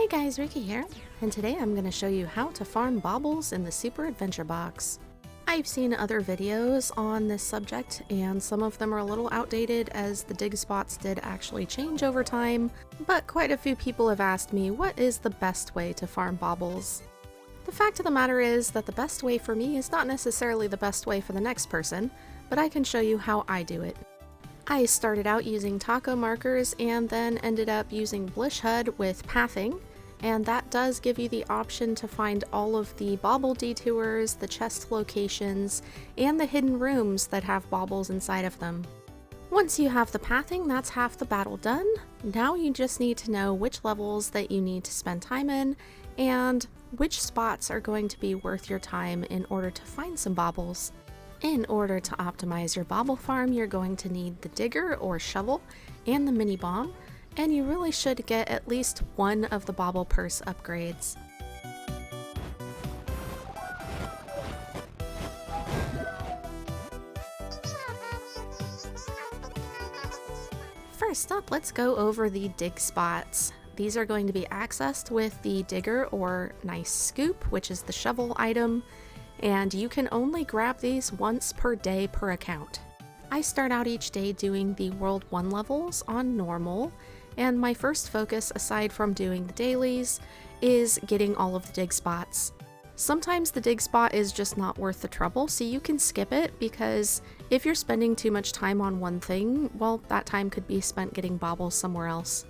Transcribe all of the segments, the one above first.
Hey guys, Ricky here, and today I'm going to show you how to farm baubles in the Super Adventure Box. I've seen other videos on this subject, and some of them are a little outdated as the dig spots did actually change over time, but quite a few people have asked me what is the best way to farm baubles. The fact of the matter is that the best way for me is not necessarily the best way for the next person, but I can show you how I do it. I started out using taco markers and then ended up using Blish HUD with pathing, and that does give you the option to find all of the bauble detours, the chest locations, and the hidden rooms that have baubles inside of them. Once you have the pathing, that's half the battle done. Now you just need to know which levels that you need to spend time in, and which spots are going to be worth your time in order to find some baubles. In order to optimize your bauble farm, you're going to need the digger or shovel and the mini bomb, and you really should get at least one of the Bauble Purse upgrades. First up, let's go over the dig spots. These are going to be accessed with the digger or nice scoop, which is the shovel item, and you can only grab these once per day per account. I start out each day doing the World 1 levels on normal, and my first focus, aside from doing the dailies, is getting all of the dig spots. Sometimes the dig spot is just not worth the trouble, so you can skip it, because if you're spending too much time on one thing, well, that time could be spent getting baubles somewhere else.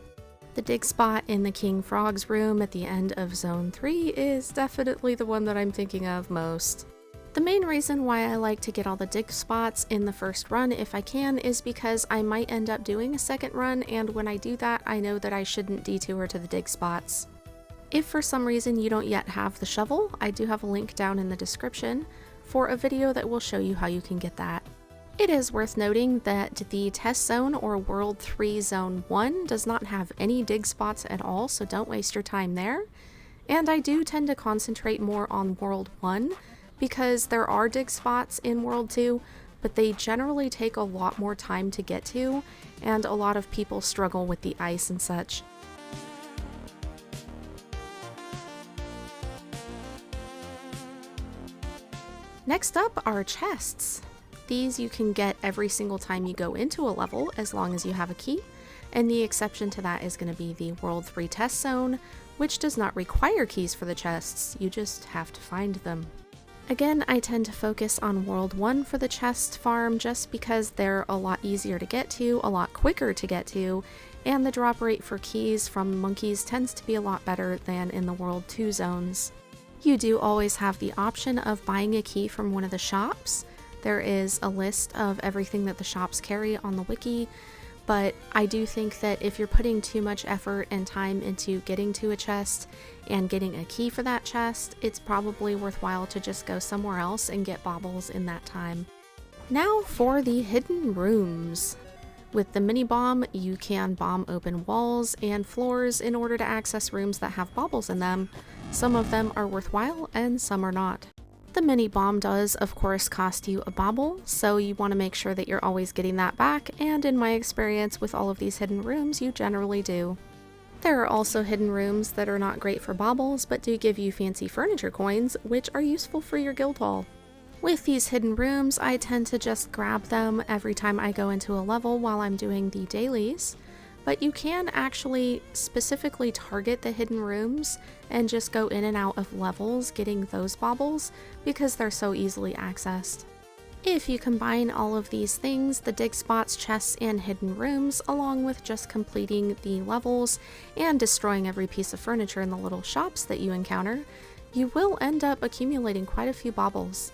The dig spot in the King Frog's room at the end of Zone 3 is definitely the one that I'm thinking of most. The main reason why I like to get all the dig spots in the first run if I can is because I might end up doing a second run, and when I do that, I know that I shouldn't detour to the dig spots. If for some reason you don't yet have the shovel, I do have a link down in the description for a video that will show you how you can get that. It is worth noting that the test zone or World 3 Zone 1 does not have any dig spots at all, so don't waste your time there. And I do tend to concentrate more on World 1 because there are dig spots in World 2, but they generally take a lot more time to get to, and a lot of people struggle with the ice and such. Next up are chests. These you can get every single time you go into a level as long as you have a key, and the exception to that is going to be the World 3 test zone, which does not require keys for the chests, you just have to find them. Again, I tend to focus on World 1 for the chest farm just because they're a lot easier to get to, a lot quicker to get to, and the drop rate for keys from monkeys tends to be a lot better than in the World 2 zones. You do always have the option of buying a key from one of the shops. There is a list of everything that the shops carry on the wiki, but I do think that if you're putting too much effort and time into getting to a chest and getting a key for that chest, it's probably worthwhile to just go somewhere else and get baubles in that time. Now for the hidden rooms. With the mini bomb, you can bomb open walls and floors in order to access rooms that have baubles in them. Some of them are worthwhile and some are not. The mini bomb does, of course, cost you a bauble, so you want to make sure that you're always getting that back, and in my experience with all of these hidden rooms, you generally do. There are also hidden rooms that are not great for baubles, but do give you fancy furniture coins, which are useful for your guild hall. With these hidden rooms, I tend to just grab them every time I go into a level while I'm doing the dailies, but you can actually specifically target the hidden rooms and just go in and out of levels getting those baubles because they're so easily accessed. If you combine all of these things, the dig spots, chests, and hidden rooms, along with just completing the levels and destroying every piece of furniture in the little shops that you encounter, you will end up accumulating quite a few baubles.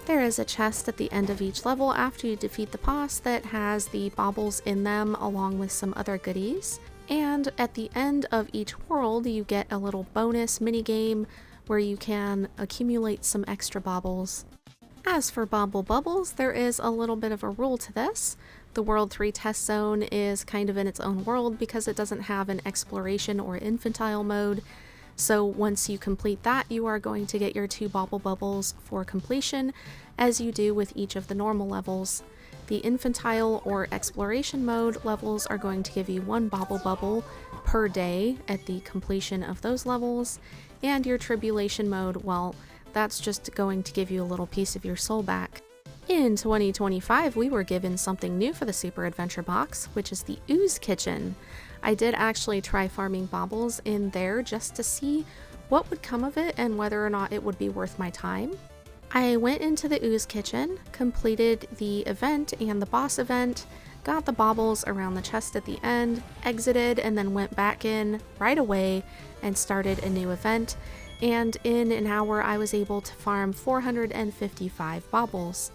There is a chest at the end of each level after you defeat the boss that has the baubles in them along with some other goodies. And at the end of each world you get a little bonus minigame where you can accumulate some extra baubles. As for Bauble Bubbles, there is a little bit of a rule to this. The World 3 test zone is kind of in its own world because it doesn't have an exploration or infantile mode. So once you complete that, you are going to get your 2 Bauble Bubbles for completion, as you do with each of the normal levels. The infantile or exploration mode levels are going to give you 1 Bauble Bubble per day at the completion of those levels, and your tribulation mode, well, that's just going to give you a little piece of your soul back. In 2025, we were given something new for the Super Adventure Box, which is the Ooze Kitchen. I did actually try farming baubles in there just to see what would come of it and whether or not it would be worth my time. I went into the Ooze Kitchen, completed the event and the boss event, got the baubles around the chest at the end, exited, and then went back in right away and started a new event, and in an hour I was able to farm 455 baubles.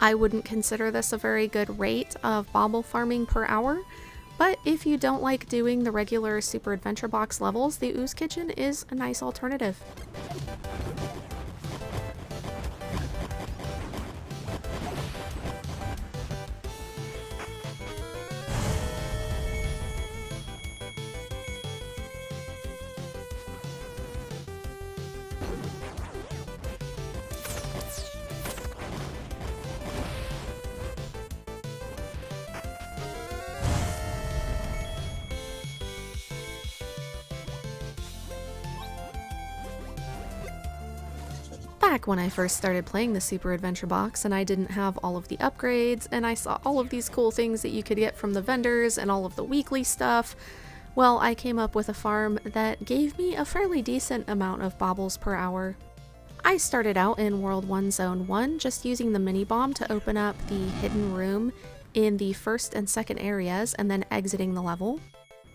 I wouldn't consider this a very good rate of bauble farming per hour, but if you don't like doing the regular Super Adventure Box levels, the Ooze Kitchen is a nice alternative. Back when I first started playing the Super Adventure Box and I didn't have all of the upgrades and I saw all of these cool things that you could get from the vendors and all of the weekly stuff, well, I came up with a farm that gave me a fairly decent amount of baubles per hour. I started out in World 1 Zone 1 just using the mini bomb to open up the hidden room in the first and second areas and then exiting the level.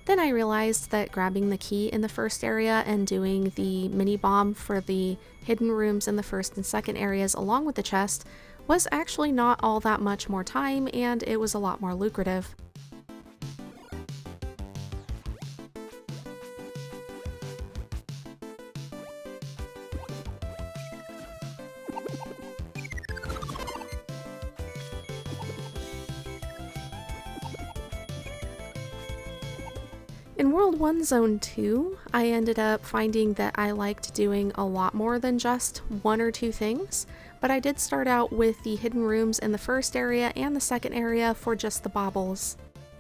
Then I realized that grabbing the key in the first area and doing the mini bomb for the hidden rooms in the first and second areas along with the chest was actually not all that much more time, and it was a lot more lucrative. In World 1 Zone 2, I ended up finding that I liked doing a lot more than just 1 or 2 things, but I did start out with the hidden rooms in the first area and the second area for just the baubles.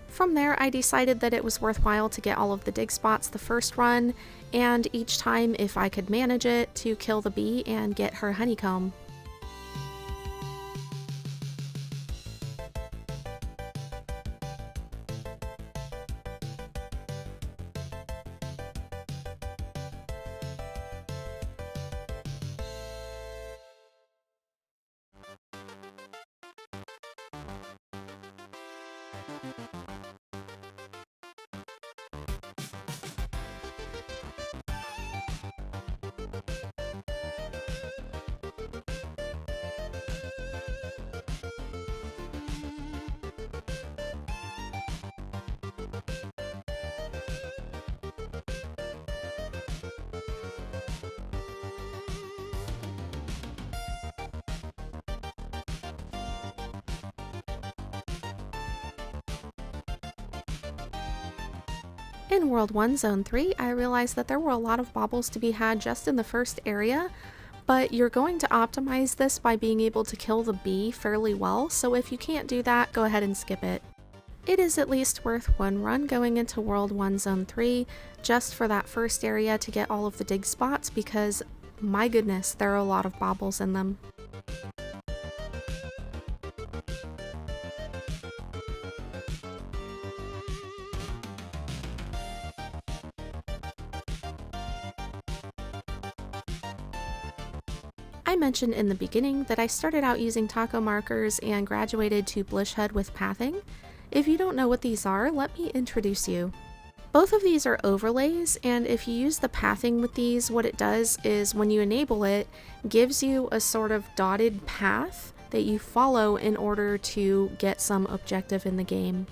From there, I decided that it was worthwhile to get all of the dig spots the first run, and each time, if I could manage it, to kill the bee and get her honeycomb. In World 1 Zone 3, I realized that there were a lot of baubles to be had just in the first area, but you're going to optimize this by being able to kill the bee fairly well, so if you can't do that, go ahead and skip it. It is at least worth 1 run going into World 1 Zone 3 just for that first area to get all of the dig spots, because my goodness, there are a lot of baubles in them. I mentioned in the beginning that I started out using taco markers and graduated to Blish head with pathing. If you don't know what these are, let me introduce you. Both of these are overlays, and if you use the pathing with these, what it does is when you enable it, gives you a sort of dotted path that you follow in order to get some objective in the game.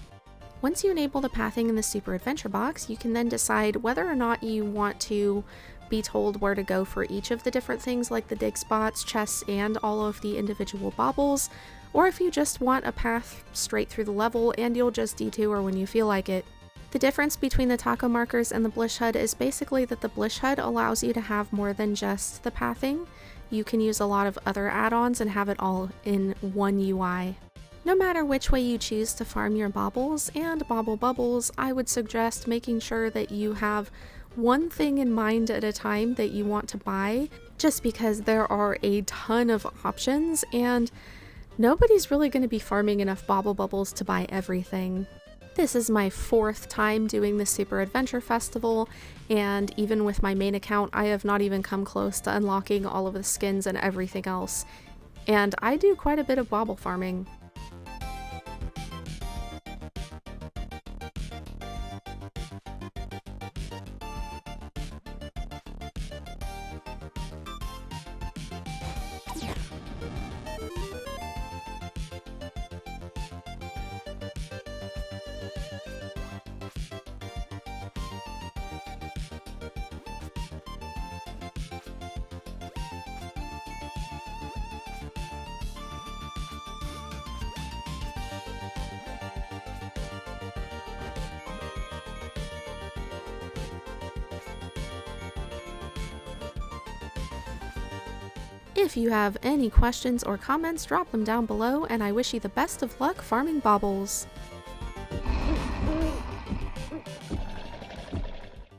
Once you enable the pathing in the Super Adventure Box, you can then decide whether or not you want to be told where to go for each of the different things like the dig spots, chests, and all of the individual baubles, or if you just want a path straight through the level and you'll just detour when you feel like it. The difference between the taco markers and the Blish HUD is basically that the Blish HUD allows you to have more than just the pathing. You can use a lot of other add-ons and have it all in one UI. No matter which way you choose to farm your baubles and bauble bubbles, I would suggest making sure that you have one thing in mind at a time that you want to buy, just because there are a ton of options and nobody's really going to be farming enough bauble bubbles to buy everything. This is my 4th time doing the Super Adventure Festival, and even with my main account, I have not even come close to unlocking all of the skins and everything else. And I do quite a bit of bauble farming. If you have any questions or comments, drop them down below, and I wish you the best of luck farming baubles.